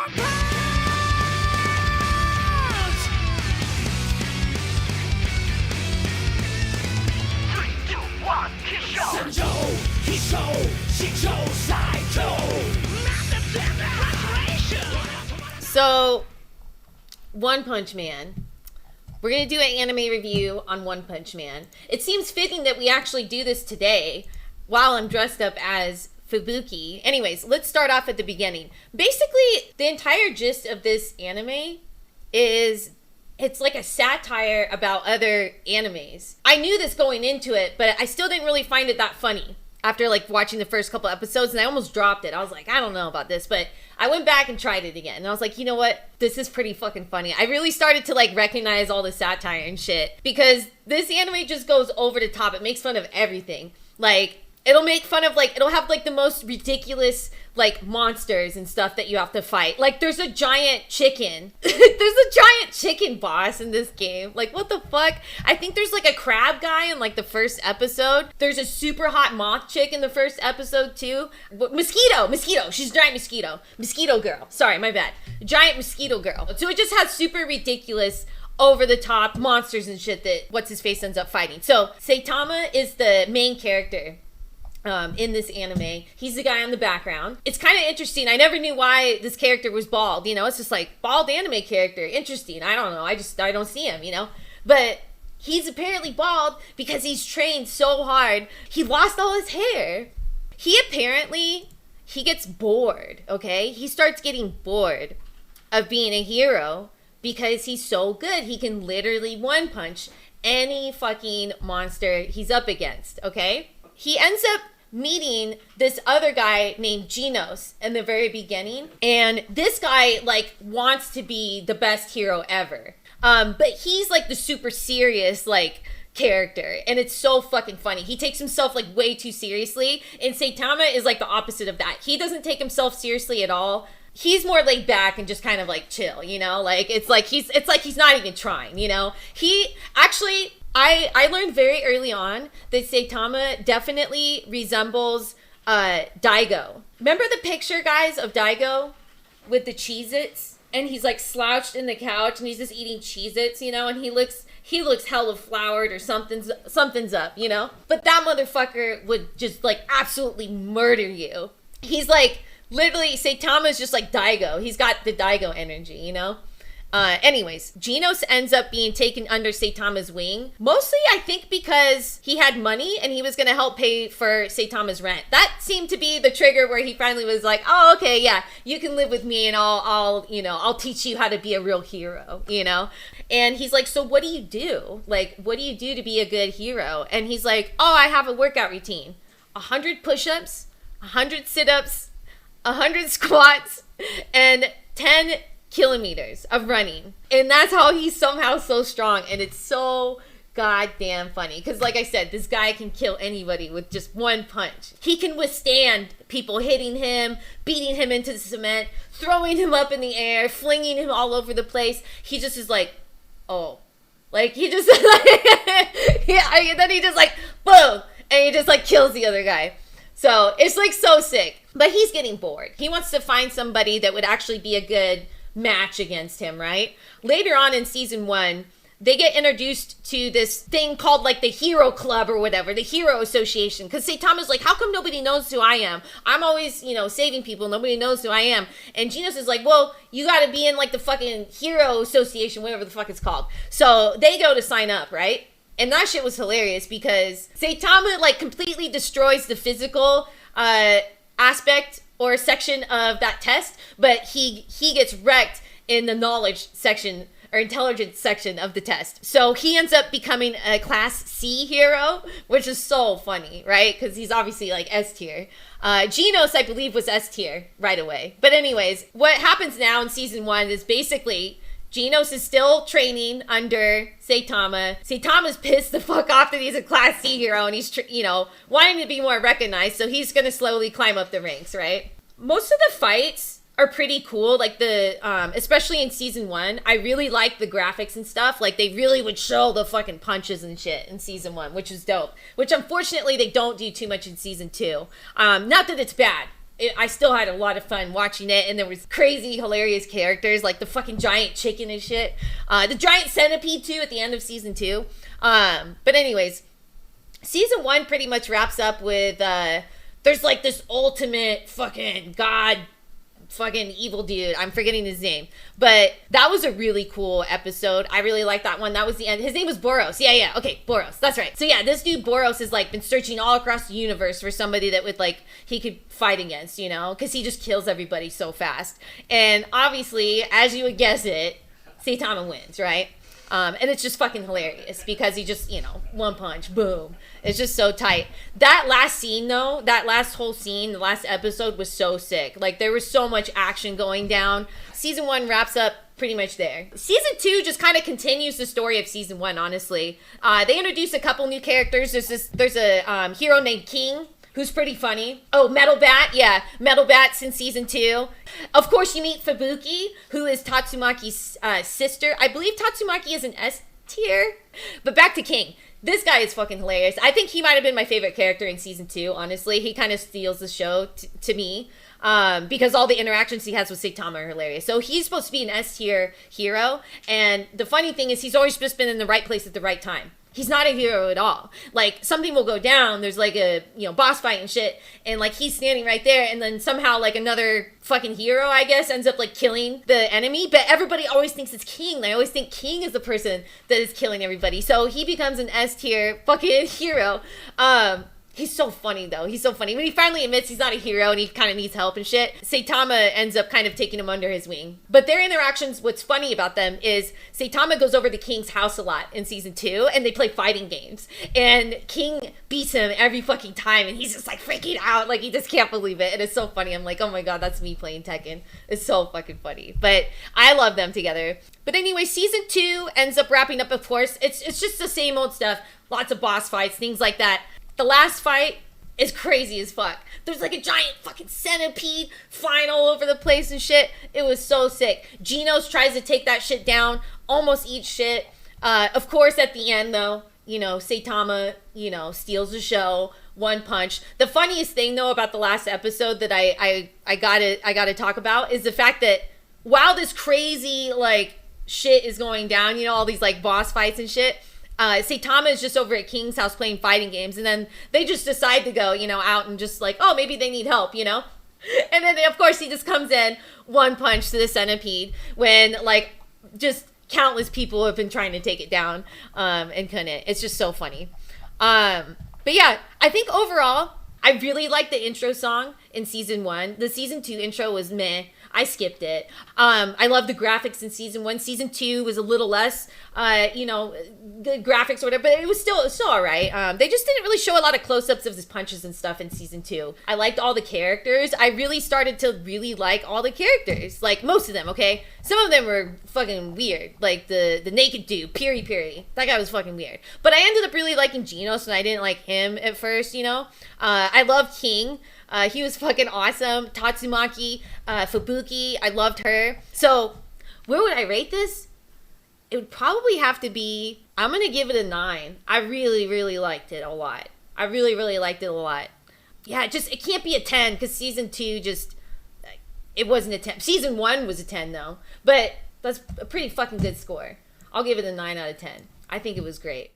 So, One Punch Man. We're going to do an anime review on One Punch Man. It seems fitting that we actually do this today while I'm dressed up as Fubuki. Anyways, let's start off at the beginning. Basically, the entire gist of this anime is it's like a satire about other animes. I knew this going into it, but I still didn't really find it that funny after like watching the first couple episodes, and I almost dropped it. I was like, I don't know about this, but I went back and tried it again, and I was like, you know what? This is pretty fucking funny. I really started to like recognize all the satire and shit because this anime just goes over the top. It makes fun of everything. Like, it'll make fun of like, it'll have like the most ridiculous like monsters and stuff that you have to fight. Like, there's a giant chicken. There's a giant chicken boss in this game. Like, what the fuck? I think there's like a crab guy in like the first episode. There's a super hot moth chick in the first episode too. Mosquito. She's a giant mosquito. Mosquito girl. Sorry, my bad. Giant mosquito girl. So it just has super ridiculous, over the top monsters and shit that what's his face ends up fighting. So Saitama is the main character in this anime. He's the guy in the background. It's kind of interesting. I never knew why this character was bald. You know, it's just like bald anime character. Interesting. I don't know. I don't see him, you know. But he's apparently bald because he's trained so hard. He lost all his hair. He gets bored, okay? He starts getting bored of being a hero because he's so good. He can literally one punch any fucking monster he's up against, okay? He ends up meeting this other guy named Genos in the very beginning, and this guy like wants to be the best hero ever, but he's like the super serious like character, and it's so fucking funny. He takes himself like way too seriously, and Saitama is like the opposite of that. He doesn't take himself seriously at all. He's more laid back and just kind of like chill, you know, like it's like he's not even trying, you know. He actually, I learned very early on that Saitama definitely resembles Daigo. Remember the picture, guys, of Daigo with the Cheez-Its? And he's like slouched in the couch and he's just eating Cheez-Its, you know, and he looks hella floured or something's up, you know? But that motherfucker would just like absolutely murder you. He's like, literally, Saitama's just like Daigo. He's got the Daigo energy, you know? Anyways, Genos ends up being taken under Saitama's wing. Mostly, I think, because he had money and he was going to help pay for Saitama's rent. That seemed to be the trigger where he finally was like, oh, okay, yeah, you can live with me and I'll teach you how to be a real hero, you know? And he's like, so what do you do? Like, what do you do to be a good hero? And he's like, oh, I have a workout routine. 100 push-ups, 100 sit-ups, 100 squats, and 10 kilometers of running. And that's how he's somehow so strong. And it's so goddamn funny. Because like I said, this guy can kill anybody with just one punch. He can withstand people hitting him, beating him into the cement, throwing him up in the air, flinging him all over the place. He just is like, oh. Like, he just, like, yeah, and then he just like, boom. And he just like kills the other guy. So it's like so sick. But he's getting bored. He wants to find somebody that would actually be a good match against him, right? Later on in season 1, they get introduced to this thing called like the Hero Club or whatever, the Hero Association. Because Saitama's like, how come nobody knows who I am? I'm always, you know, saving people. Nobody knows who I am. And Genos is like, well, you got to be in like the fucking Hero Association, whatever the fuck it's called. So they go to sign up, right? And that shit was hilarious because Saitama like completely destroys the physical aspect or section of that test, but he gets wrecked in the knowledge section or intelligence section of the test. So he ends up becoming a class C hero, which is so funny, right? Because he's obviously like S tier. Genos, I believe, was S tier right away. But anyways, what happens now in season 1 is basically Genos is still training under Saitama. Saitama's pissed the fuck off that he's a Class C hero and he's, wanting to be more recognized. So he's going to slowly climb up the ranks, right? Most of the fights are pretty cool. Like especially in season 1, I really like the graphics and stuff. Like they really would show the fucking punches and shit in season 1, which is dope. Which unfortunately they don't do too much in season 2. Not that it's bad. I still had a lot of fun watching it, and there was crazy, hilarious characters like the fucking giant chicken and shit. The giant centipede too at the end of season 2. But anyways, season 1 pretty much wraps up with there's like this ultimate fucking god fucking evil dude. I'm forgetting his name. But that was a really cool episode. I really liked that one. That was the end. His name was Boros. Yeah. Okay, Boros. That's right. So yeah, this dude Boros has like been searching all across the universe for somebody that would like, he could fight against, you know? Because he just kills everybody so fast. And obviously, as you would guess it, Saitama wins, right? And it's just fucking hilarious because he just, you know, one punch, boom. It's just so tight. That last scene though, that last whole scene, the last episode was so sick. Like there was so much action going down. Season 1 wraps up pretty much there. Season 2 just kind of continues the story of season 1, honestly. They introduce a couple new characters. There's a hero named King, who's pretty funny. Oh, Metal Bat. Yeah, Metal Bat since season 2. Of course, you meet Fubuki, who is Tatsumaki's sister. I believe Tatsumaki is an S tier. But back to King. This guy is fucking hilarious. I think he might have been my favorite character in season 2, honestly. He kind of steals the show to me. Because all the interactions he has with Saitama are hilarious. So he's supposed to be an S tier hero. And the funny thing is he's always just been in the right place at the right time. He's not a hero at all. Like, something will go down. There's, like, a, you know, boss fight and shit. And, like, he's standing right there. And then somehow, like, another fucking hero, I guess, ends up, like, killing the enemy. But everybody always thinks it's King. They always think King is the person that is killing everybody. So he becomes an S tier fucking hero. He's so funny, though. He's so funny. When he finally admits he's not a hero and he kind of needs help and shit, Saitama ends up kind of taking him under his wing. But their interactions, what's funny about them is Saitama goes over to King's house a lot in season 2, and they play fighting games. And King beats him every fucking time, and he's just, like, freaking out. Like, he just can't believe it. And it's so funny. I'm like, oh my god, that's me playing Tekken. It's so fucking funny. But I love them together. But anyway, season 2 ends up wrapping up, of course. It's just the same old stuff. Lots of boss fights, things like that. The last fight is crazy as fuck. There's like a giant fucking centipede flying all over the place and shit. It was so sick. Genos tries to take that shit down, almost eats shit. Of course, at the end, though, you know, Saitama, you know, steals the show, one punch. The funniest thing, though, about the last episode that I gotta talk about is the fact that while this crazy, like, shit is going down, you know, all these, like, boss fights and shit, Saitama is just over at King's house playing fighting games, and then they just decide to go, you know, out and just like, oh, maybe they need help, you know? And then, of course, he just comes in, one punch to the centipede, when, like, just countless people have been trying to take it down, and couldn't. It's just so funny. But yeah, I think overall, I really like the intro song in season 1. The season 2 intro was meh. I skipped it. I love the graphics in season 1. Season 2 was a little less, you know, the graphics or whatever, but it was still all right. They just didn't really show a lot of close-ups of his punches and stuff in season 2. I liked all the characters. I really started to really like all the characters. Like, most of them, okay? Some of them were fucking weird. Like, the naked dude, Piri Piri. That guy was fucking weird. But I ended up really liking Genos, and I didn't like him at first, you know? I loved King. He was fucking awesome. Tatsumaki, Fubuki, I loved her. So, where would I rate this? It would probably have to be, I'm going to give it a 9. I really, really liked it a lot. I really, really liked it a lot. Yeah, it can't be a 10 because season 2 just, it wasn't a 10. Season 1 was a 10 though. But that's a pretty fucking good score. I'll give it a 9 out of 10. I think it was great.